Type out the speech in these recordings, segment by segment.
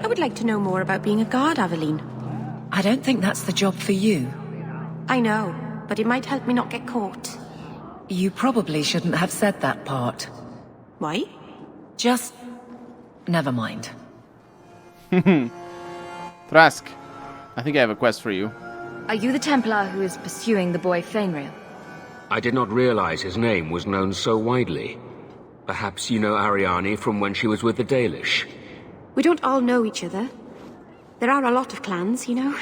I would like to know more about being a guard, Aveline. I don't think that's the job for you. I know, but it might help me not get caught. You probably shouldn't have said that part. Why? Just... never mind. Thrask, I think I have a quest for you. Are you the Templar who is pursuing the boy Fainrail? I did not realize his name was known so widely. Perhaps you know Ariane from when she was with the Dalish. We don't all know each other. There are a lot of clans, you know.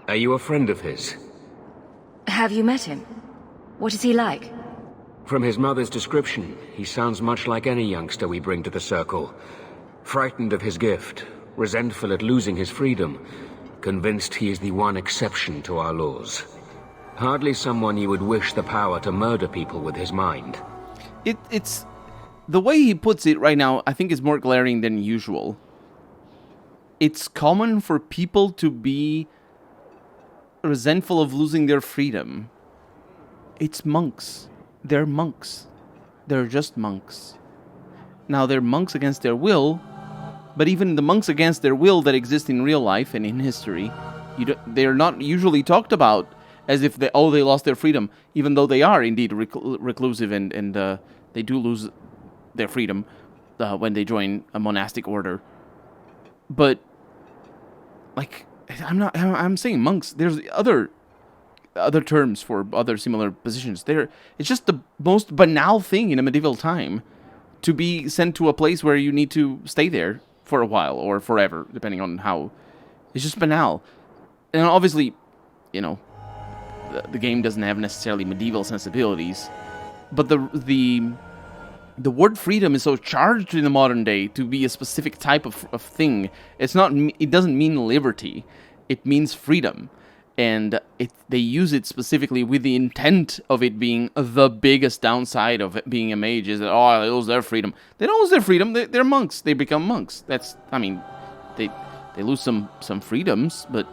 Are you a friend of his? Have you met him? What is he like? From his mother's description, he sounds much like any youngster we bring to the Circle. Frightened of his gift, resentful at losing his freedom, convinced he is the one exception to our laws. Hardly someone you would wish the power to murder people with his mind. It's... The way he puts it right now, I think is more glaring than usual. It's common for people to be resentful of losing their freedom. It's monks. They're monks. They're just monks. Now, they're monks against their will, but even the monks against their will that exist in real life and in history, they're not usually talked about as if they lost their freedom, even though they are indeed reclusive and they do lose their freedom when they join a monastic order. But, like, I'm saying monks. There's other terms for other similar positions. It's just the most banal thing in a medieval time to be sent to a place where you need to stay there for a while or forever, depending on how. It's just banal. And obviously, you know, the game doesn't have necessarily medieval sensibilities, but the word freedom is so charged in the modern day to be a specific type of thing. It doesn't mean liberty. It means freedom. And they use it specifically with the intent of it being the biggest downside of it being a mage is that, they lose their freedom. They don't lose their freedom. They're monks. They become monks. They lose some freedoms, but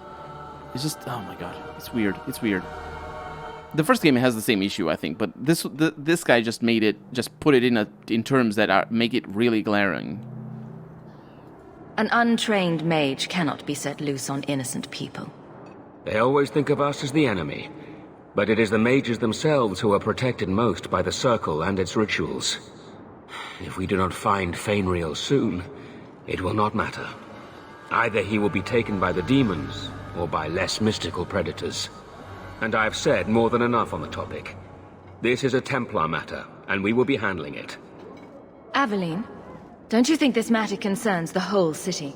it's just, oh my god, it's weird. It's weird. The first game has the same issue, I think, but this guy just put it in terms that make it really glaring. An untrained mage cannot be set loose on innocent people. They always think of us as the enemy, but it is the mages themselves who are protected most by the Circle and its rituals. If we do not find Fainrail soon, it will not matter. Either he will be taken by the demons, or by less mystical predators. And I have said more than enough on the topic. This is a Templar matter, and we will be handling it. Aveline, don't you think this matter concerns the whole city?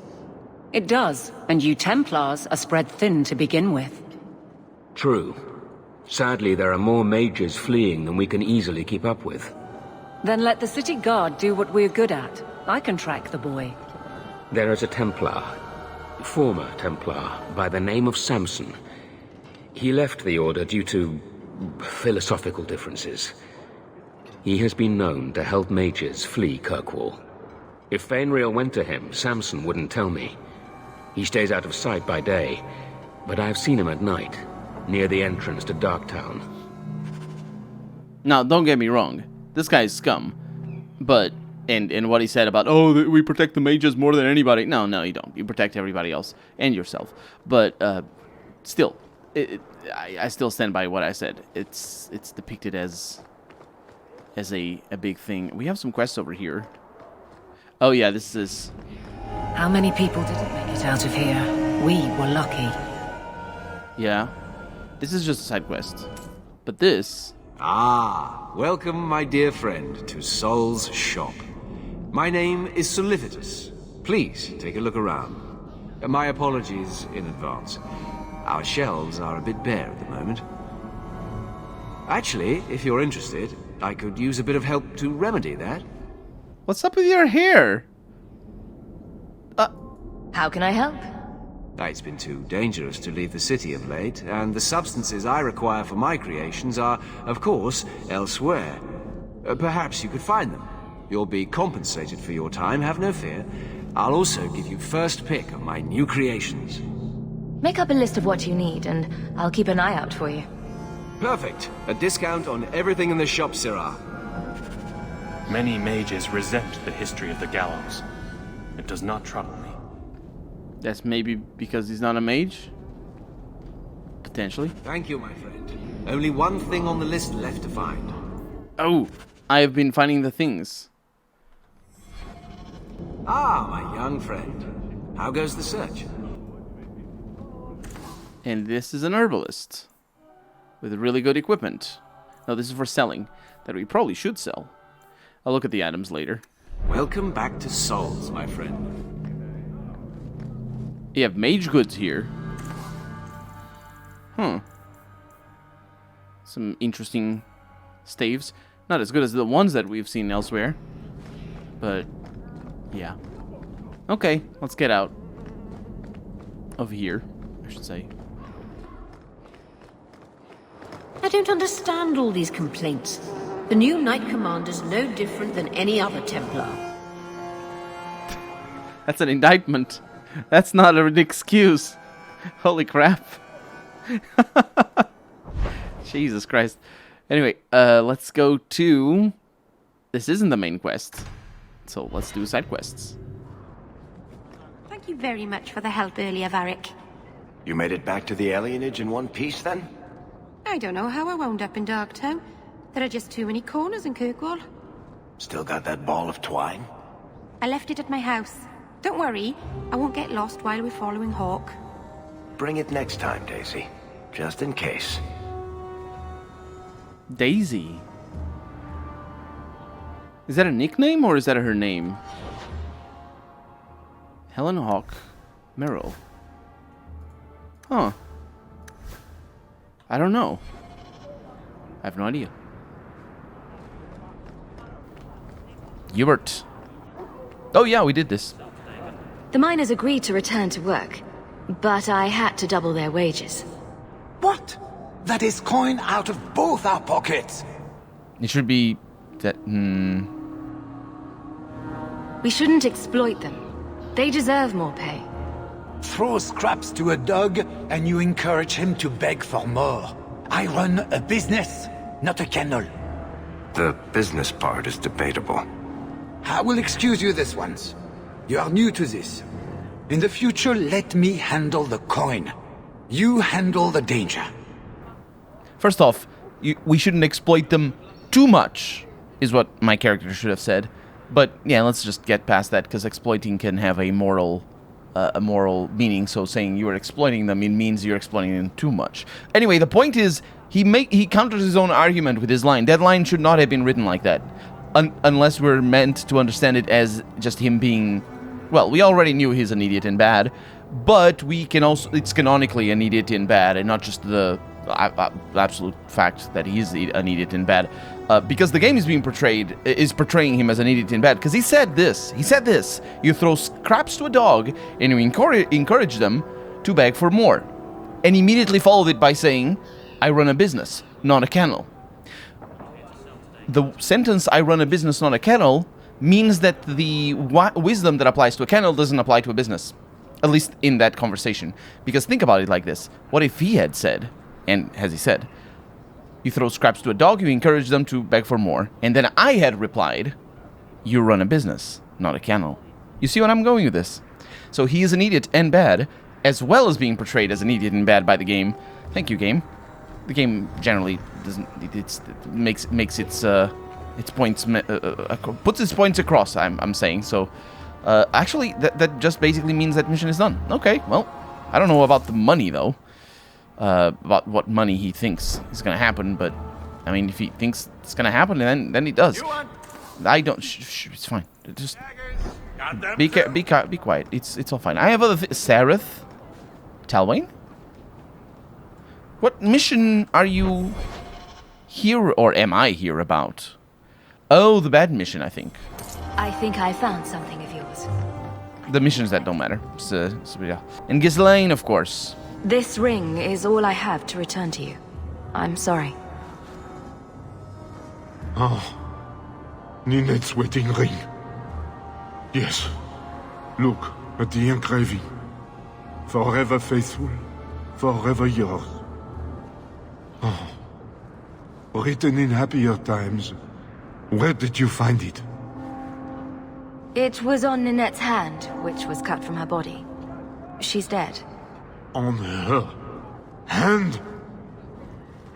It does, and you Templars are spread thin to begin with. True. Sadly, there are more mages fleeing than we can easily keep up with. Then let the city guard do what we're good at. I can track the boy. There is a Templar, former Templar, by the name of Samson. He left the Order due to philosophical differences. He has been known to help mages flee Kirkwall. If Fainrail went to him, Samson wouldn't tell me. He stays out of sight by day, but I've seen him at night, near the entrance to Darktown. Now, don't get me wrong. This guy's scum. But, and what he said about, we protect the mages more than anybody. No, you don't. You protect everybody else and yourself. But, still, I still stand by what I said. It's depicted as a big thing. We have some quests over here. Oh yeah, this is... How many people didn't make it out of here? We were lucky. Yeah. This is just a side quest. But this... Welcome, my dear friend, to Sol's shop. My name is Solivitus. Please, take a look around. My apologies in advance. Our shelves are a bit bare at the moment. Actually, if you're interested, I could use a bit of help to remedy that. What's up with your hair? How can I help? It's been too dangerous to leave the city of late, and the substances I require for my creations are, of course, elsewhere. Perhaps you could find them. You'll be compensated for your time, have no fear. I'll also give you first pick of my new creations. Make up a list of what you need, and I'll keep an eye out for you. Perfect. A discount on everything in the shop, Sirrah. Many mages resent the history of the gallows. It does not trouble me. That's maybe because he's not a mage? Potentially. Thank you, my friend. Only one thing on the list left to find. Oh, I have been finding the things. Ah, my young friend. How goes the search? And this is an herbalist. With really good equipment. No, this is for selling. That we probably should sell. I'll look at the items later. Welcome back to Souls, my friend. You have mage goods here. Some interesting staves. Not as good as the ones that we've seen elsewhere. But, yeah. Okay, let's get out of here, I should say. I don't understand all these complaints. The new Knight Commander's no different than any other Templar. That's an indictment. That's not an excuse. Holy crap. Jesus Christ. Anyway, let's go to... This isn't the main quest. So let's do side quests. Thank you very much for the help earlier, Varric. You made it back to the alienage in one piece, then? I don't know how I wound up in Darktown. There are just too many corners in Kirkwall. Still got that ball of twine? I left it at my house. Don't worry, I won't get lost while we're following Hawk. Bring it next time, Daisy. Just in case. Daisy. Is that a nickname or is that her name? Helen Hawk Merrill. Huh. I don't know. I have no idea. Hubert. Oh yeah, we did this. The miners agreed to return to work, but I had to double their wages. What? That is coin out of both our pockets. It should be that. We shouldn't exploit them. They deserve more pay. Throw scraps to a dog and you encourage him to beg for more. I run a business, not a kennel. The business part is debatable. I will excuse you this once. You are new to this. In the future, let me handle the coin. You handle the danger. First off, we shouldn't exploit them too much, is what my character should have said. But yeah, let's just get past that, because exploiting can have a moral meaning. So saying you are exploiting them, it means you're exploiting them too much. Anyway, the point is, he counters his own argument with his line. That line should not have been written like that, unless we're meant to understand it as just him being. Well, we already knew he's an idiot and bad, but we can also, it's canonically an idiot and bad, and not just the absolute fact that he's an idiot and bad. Because the game is portraying him as an idiot and bad. Because he said this. You throw scraps to a dog, and you encourage them to beg for more. And immediately followed it by saying, I run a business, not a kennel. The sentence, I run a business, not a kennel, means that the wisdom that applies to a kennel doesn't apply to a business. At least in that conversation. Because think about it like this. What if he had said, and as he said, you throw scraps to a dog, you encourage them to beg for more. And then I had replied, you run a business, not a kennel. You see what I'm going with this? So he is an idiot and bad, as well as being portrayed as an idiot and bad by the game. Thank you, game. The game generally doesn't. It makes its points puts its points across. I'm saying so. Actually, that just basically means that mission is done. Okay, well, I don't know about the money though. About what money he thinks is gonna happen, but I mean, if he thinks it's gonna happen, then he does. I don't. It's fine. Just be quiet. It's all fine. I have other Sareth, Talwain. What mission are you here, or am I here about? Oh, the bad mission, I think. I think I found something of yours. The missions that don't matter. Yeah. And Ghislaine, of course. This ring is all I have to return to you. I'm sorry. Ah, Ninette's wedding ring. Yes. Look at the engraving. Forever faithful, forever yours. Oh. Written in happier times. Where did you find it? It was on Ninette's hand, which was cut from her body. She's dead. On her hand?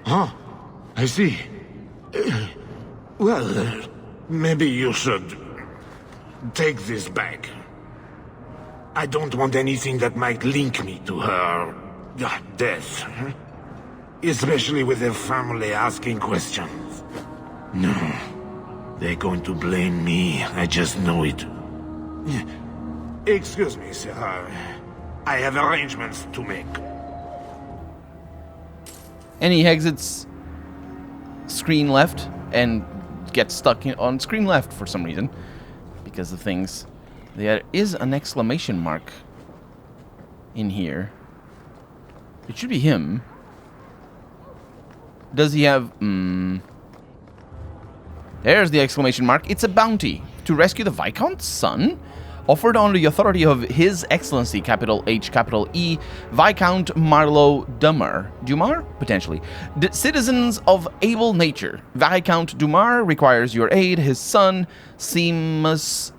Huh. I see. Well, maybe you should take this back. I don't want anything that might link me to her death. Especially with her family asking questions. No. They're going to blame me. I just know it. Excuse me, sir. I have arrangements to make. And he exits screen left and gets stuck on screen left for some reason. Because of things. There is an exclamation mark in here. It should be him. Does he have... There's the exclamation mark. It's a bounty to rescue the Viscount's son, offered on the authority of His Excellency, capital H, capital E, Viscount Marlowe Dumar, potentially. Citizens of able nature. Viscount Dumar requires your aid. His son, Seamus,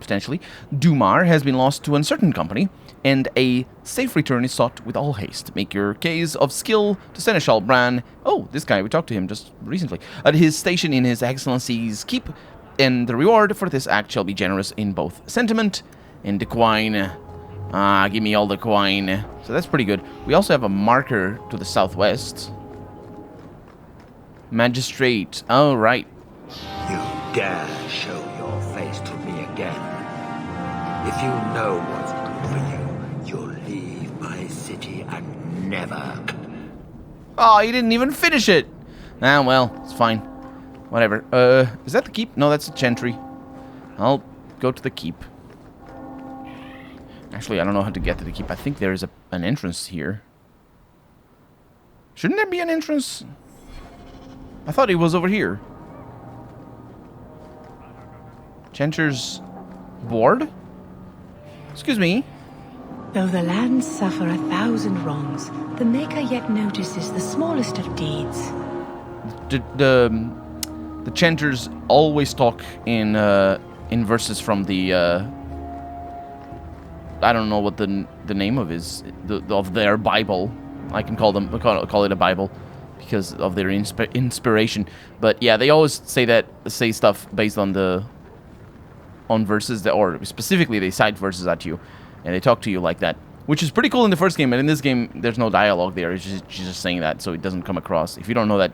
potentially, Dumar, has been lost to uncertain company, and a safe return is sought with all haste. Make your case of skill to Seneschal Bran. Oh, this guy, we talked to him just recently. At his station in His Excellency's keep, and the reward for this act shall be generous in both sentiment and the coin. Give me all the coin. So that's pretty good. We also have a marker to the southwest. Magistrate. Oh, right. You dare show your face to me again. If you know what's good for you, you'll leave my city and never... Oh, he didn't even finish it. Ah, well, it's fine. Whatever. Is that the keep? No, that's the Chantry. I'll go to the keep. Actually, I don't know how to get to the keep. I think there is an entrance here. Shouldn't there be an entrance? I thought it was over here. Chantry's board? Excuse me. Though the lands suffer 1,000 wrongs, the Maker yet notices the smallest of deeds. The Chanters always talk in verses from the I don't know what the name of of their Bible. I can call it a Bible because of their inspiration. But yeah, they always say stuff based on verses that, or specifically they cite verses at you, and they talk to you like that, which is pretty cool in the first game. And in this game, there's no dialogue there. She's just saying that, so it doesn't come across. If you don't know that,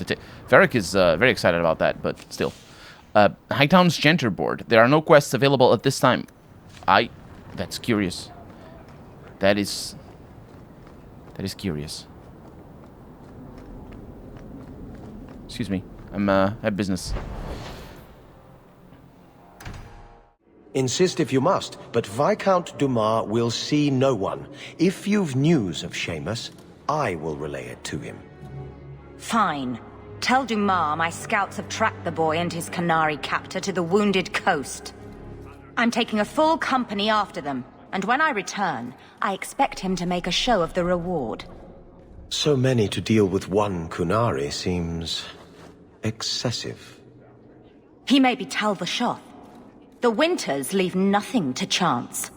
Varric is very excited about that, but still. Hightown's Chanter board. There are no quests available at this time. That's curious. That is curious. Excuse me. I'm at business. Insist if you must, but Viscount Dumar will see no one. If you've news of Seamus, I will relay it to him. Fine. Tell Dumar my scouts have tracked the boy and his Canary captor to the Wounded Coast. I'm taking a full company after them, and when I return, I expect him to make a show of the reward. So many to deal with one Kunari seems... excessive. He may be Tal Vashoth. The Winters leave nothing to chance.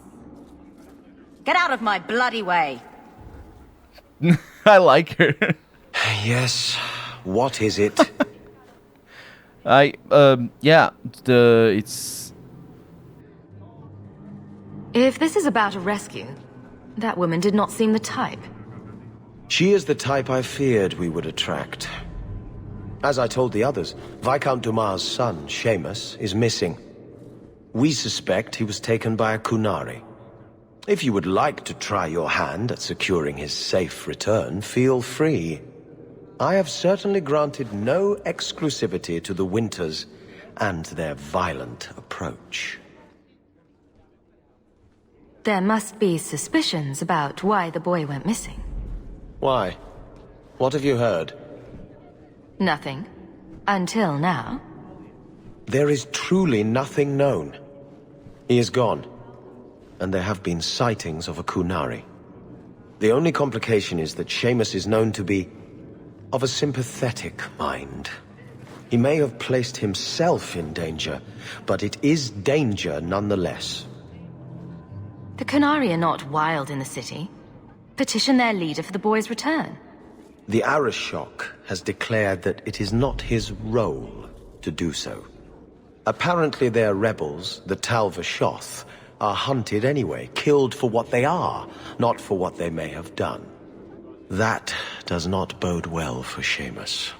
Get out of my bloody way! I like her. Yes, what is it? It's... If this is about a rescue, that woman did not seem the type. She is the type I feared we would attract. As I told the others, Viscount Dumar's son, Seamus, is missing. We suspect he was taken by a Kunari. If you would like to try your hand at securing his safe return, feel free. I have certainly granted no exclusivity to the Winters and their violent approach. There must be suspicions about why the boy went missing. Why? What have you heard? Nothing. Until now. There is truly nothing known. He is gone, and there have been sightings of a Kunari. The only complication is that Seamus is known to be of a sympathetic mind. He may have placed himself in danger, but it is danger nonetheless. The Qunari are not wild in the city. Petition their leader for the boy's return. The Arishok has declared that it is not his role to do so. Apparently their rebels, the Tal Vashoth, are hunted anyway, killed for what they are, not for what they may have done. That does not bode well for Seamus.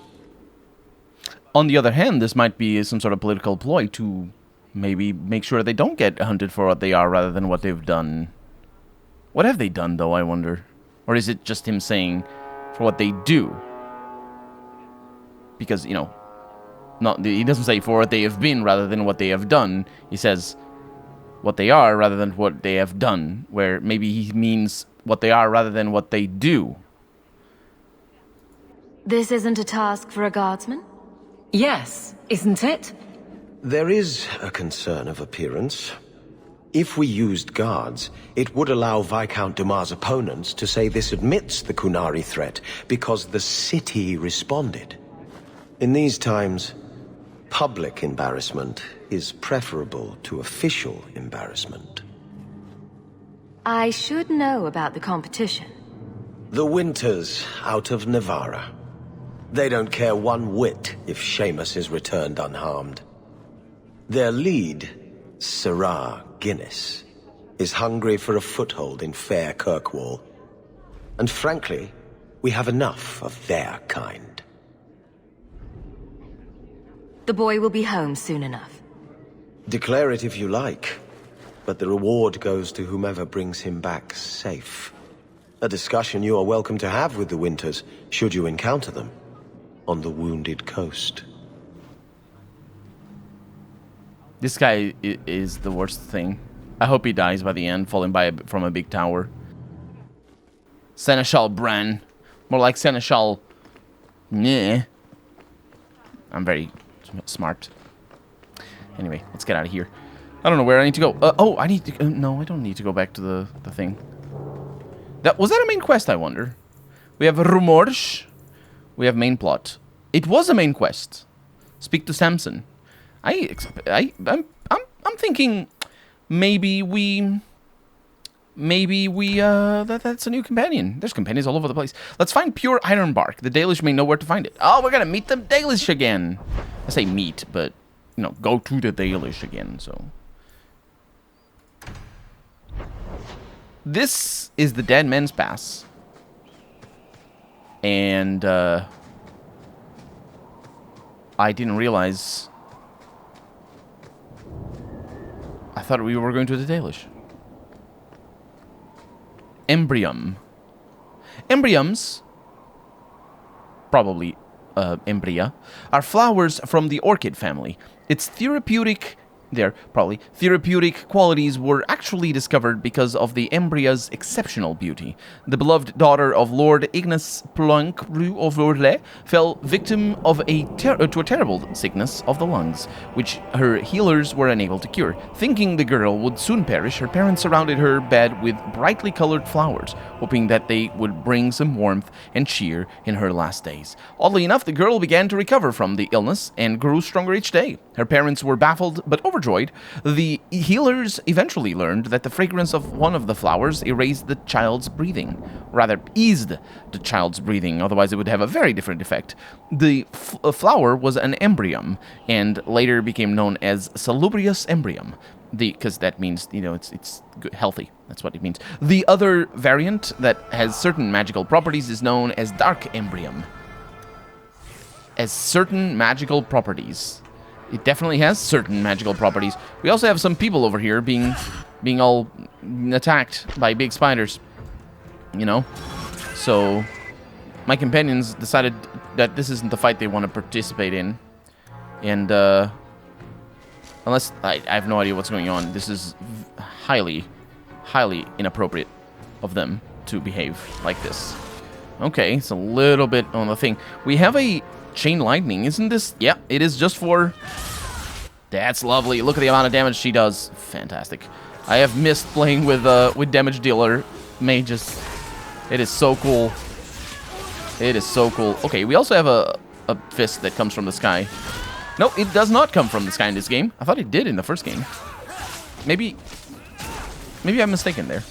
On the other hand, this might be some sort of political ploy to maybe make sure they don't get hunted for what they are rather than what they've done. What have they done, though, I wonder? Or is it just him saying for what they do? Because, you know, he doesn't say for what they have been rather than what they have done. He says what they are rather than what they have done, where maybe he means what they are rather than what they do. This isn't a task for a guardsman? Yes, isn't it? There is a concern of appearance. If we used guards, it would allow Viscount Dumas' opponents to say this admits the Qunari threat because the city responded. In these times, public embarrassment is preferable to official embarrassment. I should know about the competition. The Winters out of Navarra. They don't care one whit if Seamus is returned unharmed. Their lead, Sirrah Guinness, is hungry for a foothold in fair Kirkwall. And frankly, we have enough of their kind. The boy will be home soon enough. Declare it if you like, but the reward goes to whomever brings him back safe. A discussion you are welcome to have with the Winters, should you encounter them, on the Wounded Coast. This guy is the worst thing. I hope he dies by the end, falling from a big tower. Seneschal Bran. More like Seneschal... Nah. I'm very smart. Anyway, let's get out of here. I don't know where I need to go. I need to... no, I don't need to go back to the thing. Was that a main quest, I wonder? We have Rumors. We have main plot. It was a main quest. Speak to Samson. I'm thinking maybe we that's a new companion. There's companions all over the place. Let's find pure iron bark. The Dalish may know where to find it. Oh, we're gonna meet the Dalish again. I say meet, but you know, go to the Dalish again. So this is the Dead Men's Pass, and I didn't realize. I thought we were going to the Dalish. Embrium. Embryums, probably embria, are flowers from the orchid family. Its therapeutic qualities were actually discovered because of the embrya's exceptional beauty. The beloved daughter of Lord Ignace Plunk of Orlais fell victim of to a terrible sickness of the lungs, which her healers were unable to cure. Thinking the girl would soon perish, her parents surrounded her bed with brightly colored flowers, hoping that they would bring some warmth and cheer in her last days. Oddly enough, the girl began to recover from the illness and grew stronger each day. Her parents were baffled but overjoyed. The healers eventually learned that the fragrance of one of the flowers erased the child's breathing. Rather, eased the child's breathing, otherwise it would have a very different effect. The flower was an embryum, and later became known as Salubrious Embryum. Because that means, you know, it's good, healthy. That's what it means. The other variant that has certain magical properties is known as Dark Embryum. As certain magical properties. It definitely has certain magical properties. We also have some people over here being all attacked by big spiders. You know? So, my companions decided that this isn't the fight they want to participate in. And, unless... I have no idea what's going on. This is highly, highly inappropriate of them to behave like this. Okay, it's a little bit on the thing. We have a... Chain lightning, isn't this? Yeah, it is just for... That's lovely. Look at the amount of damage she does. Fantastic. I have missed playing with damage dealer mages. It is so cool. It is so cool. Okay, we also have a fist that comes from the sky. No, it does not come from the sky in this game. I thought it did in the first game. Maybe Maybe I'm mistaken there.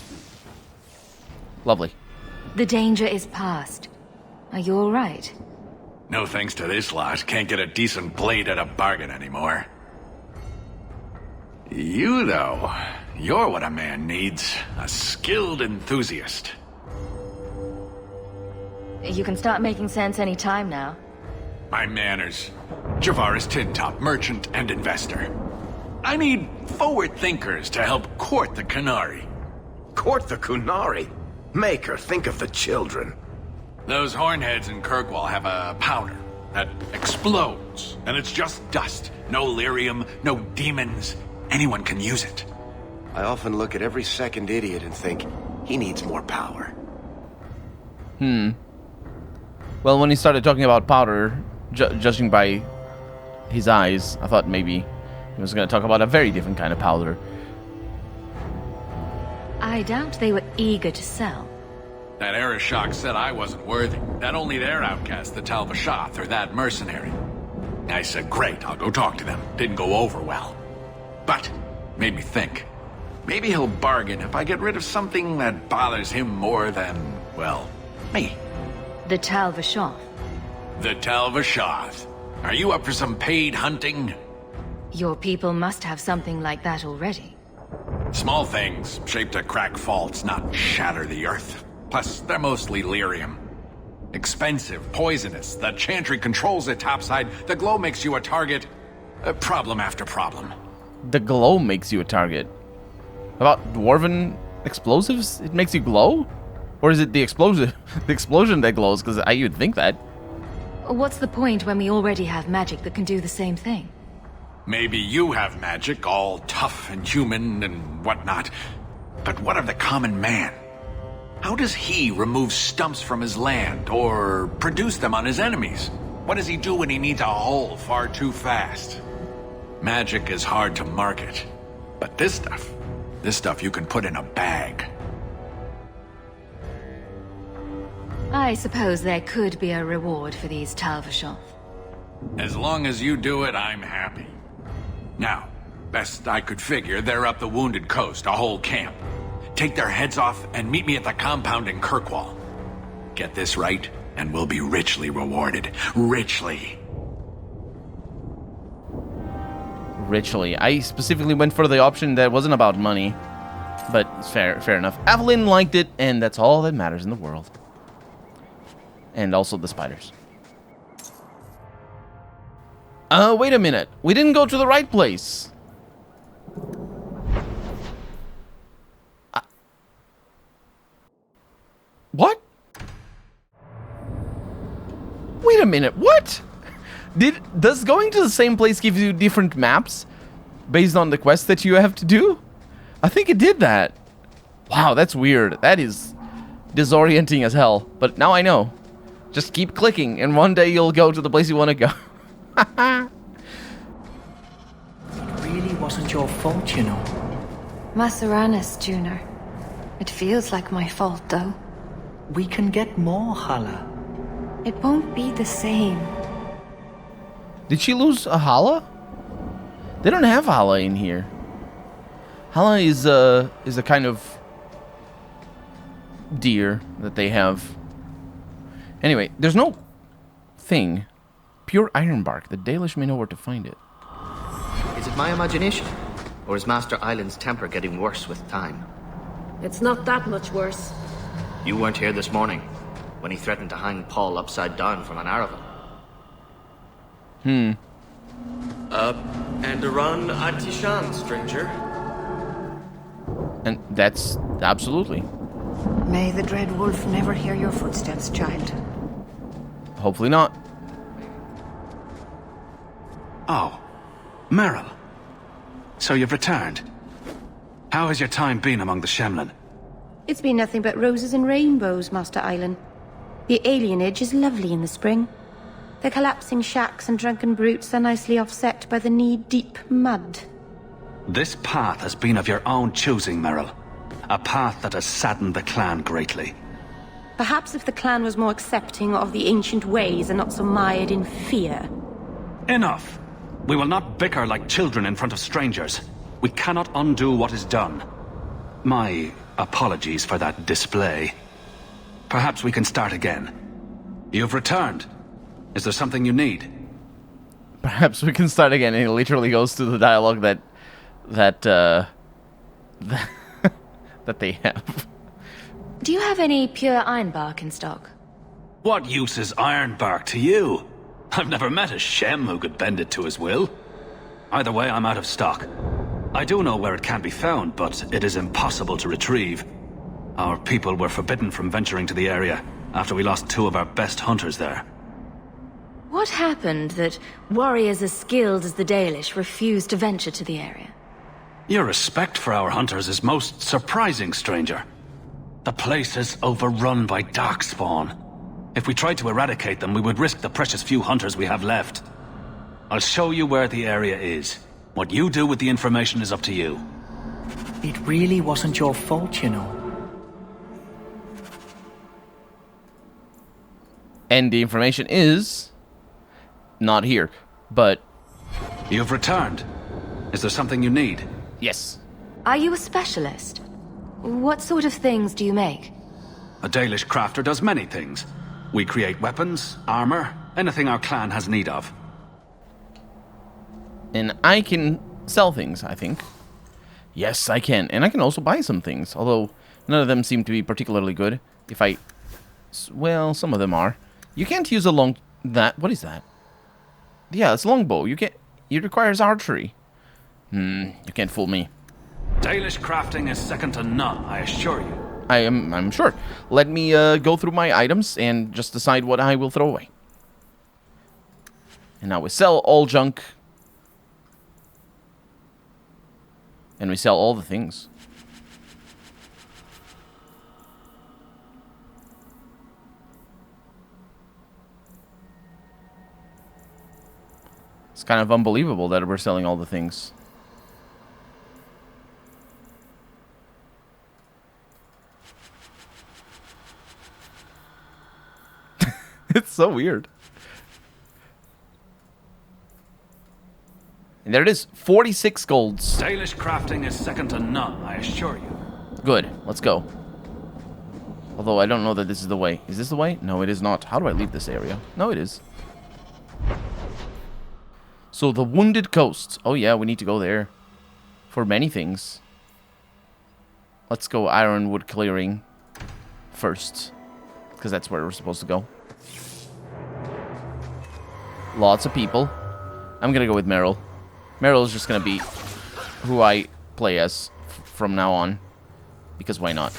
Lovely. The danger is past. Are you all right? No thanks to this lot, can't get a decent blade at a bargain anymore. You, though, you're what a man needs. A skilled enthusiast. You can start making sense any time now. My manners. Javaris Tintop, merchant and investor. I need forward thinkers to help court the Qunari. Court the Qunari? Maker, think of the children. Those hornheads in Kirkwall have a powder that explodes, and it's just dust. No lyrium, no demons. Anyone can use it. I often look at every second idiot and think, he needs more power. Well, when he started talking about powder, judging by his eyes, I thought maybe he was going to talk about a very different kind of powder. I doubt they were eager to sell. That Arishok said I wasn't worthy. That only their outcast, the Tal Vashoth, or that mercenary. I said, great, I'll go talk to them. Didn't go over well. But, made me think. Maybe he'll bargain if I get rid of something that bothers him more than, well, me. The Tal Vashoth. The Tal Vashoth. Are you up for some paid hunting? Your people must have something like that already. Small things, shaped to crack faults, not shatter the earth. Plus, they're mostly lyrium. Expensive, poisonous. The Chantry controls it topside. The glow makes you a target. Problem after problem. The glow makes you a target. About dwarven explosives? It makes you glow? Or is it the explosion that glows? Because you'd think that. What's the point when we already have magic that can do the same thing? Maybe you have magic, all tough and human and whatnot. But what of the common man? How does he remove stumps from his land, or produce them on his enemies? What does he do when he needs a hole far too fast? Magic is hard to market. But this stuff you can put in a bag. I suppose there could be a reward for these Tal Vashoth. As long as you do it, I'm happy. Now, best I could figure, they're up the Wounded Coast, a whole camp. Take their heads off and meet me at the compound in Kirkwall. Get this right, and we'll be richly rewarded. Richly. Richly. I specifically went for the option that wasn't about money. But fair enough. Evelyn liked it, and that's all that matters in the world. And also the spiders. Wait a minute. We didn't go to the right place. What? Wait a minute. What? Does going to the same place give you different maps based on the quest that you have to do? I think it did that. Wow, that's weird. That is disorienting as hell. But now I know. Just keep clicking, and one day you'll go to the place you want to go. It really wasn't your fault, you know. Masaranis, Juner. It feels like my fault, though. We can get more, Hala. It won't be the same. Did she lose a Hala? They don't have Hala in here. Hala is a kind of deer that they have. Anyway, there's no thing. Pure ironbark. The Dalish may know where to find it. Is it my imagination? Or is Master Island's temper getting worse with time? It's not that much worse. You weren't here this morning, when he threatened to hang Paul upside down from an Aravan. And a run at Tishan, stranger. And that's absolutely. May the Dread Wolf never hear your footsteps, child. Hopefully not. Oh, Merrill. So you've returned. How has your time been among the Shemlin? It's been nothing but roses and rainbows, Master Island. The alienage is lovely in the spring. The collapsing shacks and drunken brutes are nicely offset by the knee-deep mud. This path has been of your own choosing, Merrill. A path that has saddened the clan greatly. Perhaps if the clan was more accepting of the ancient ways and not so mired in fear. Enough! We will not bicker like children in front of strangers. We cannot undo what is done. My apologies for that display. Perhaps we can start again. You've returned. Is there something you need? Perhaps we can start again. And it literally goes to the dialogue that they have. Do you have any pure ironbark in stock? What use is ironbark to you? I've never met a Shem who could bend it to his will. Either way, I'm out of stock. I do know where it can be found, but it is impossible to retrieve. Our people were forbidden from venturing to the area after we lost 2 of our best hunters there. What happened that warriors as skilled as the Dalish refused to venture to the area? Your respect for our hunters is most surprising, stranger. The place is overrun by darkspawn. If we tried to eradicate them, we would risk the precious few hunters we have left. I'll show you where the area is. What you do with the information is up to you. It really wasn't your fault, you know. And the information is not here, but... You've returned. Is there something you need? Yes. Are you a specialist? What sort of things do you make? A Dalish crafter does many things. We create weapons, armor, anything our clan has need of. And I can sell things, I think. Yes, I can. And I can also buy some things, although none of them seem to be particularly good. If I... Well, some of them are. You can't use a long... What is that? Yeah, it's longbow. You can't... It requires archery. You can't fool me. Dalish crafting is second to none, I assure you. I'm sure. Let me go through my items and just decide what I will throw away. And now we sell all junk. And we sell all the things. It's kind of unbelievable that we're selling all the things. It's so weird. And there it is, 46 golds. Dalish crafting is second to none, I assure you. Good, let's go. Although I don't know that this is the way. Is this the way? No, it is not. How do I leave this area? No, it is. So the Wounded Coast. Oh yeah, we need to go there. For many things. Let's go Ironwood Clearing first. Because that's where we're supposed to go. Lots of people. I'm gonna go with Meryl. Meryl is just gonna be who I play as from now on. Because why not?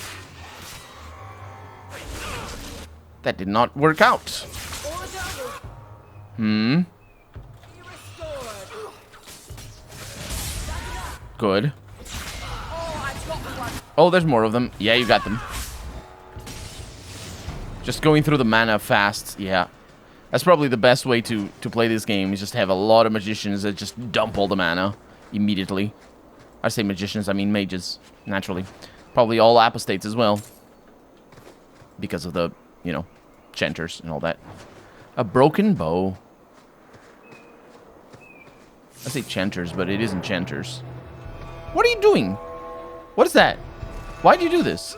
That did not work out. Good. Oh, there's more of them. Yeah, you got them. Just going through the mana fast. Yeah. That's probably the best way to play this game, is just have a lot of magicians that just dump all the mana immediately. I say magicians, I mean mages, naturally. Probably all apostates as well. Because of the, you know, chanters and all that. A broken bow. I say chanters, but it isn't chanters. What are you doing? What is that? Why'd you do this?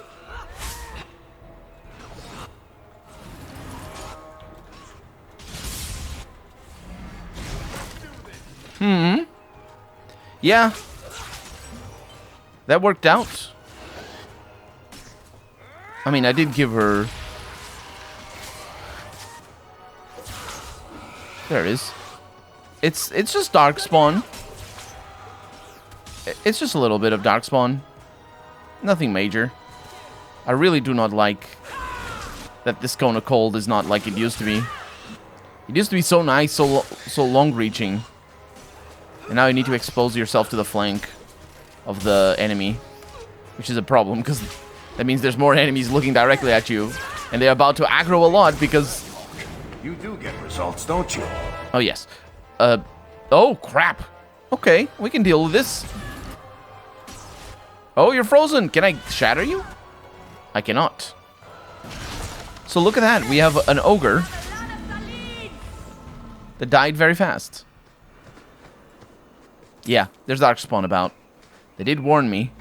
Yeah. That worked out. I mean, I did give her... There it is. It's just Darkspawn. It's just a little bit of Darkspawn. Nothing major. I really do not like that this Cone of Cold is not like it used to be. It used to be so nice, so long-reaching. And now you need to expose yourself to the flank of the enemy. Which is a problem, because that means there's more enemies looking directly at you. And they're about to aggro a lot, because... You do get results, don't you? Oh, yes. Oh, crap. Okay, we can deal with this. Oh, you're frozen. Can I shatter you? I cannot. So look at that. We have an ogre that died very fast. Yeah, there's Darkspawn about. They did warn me.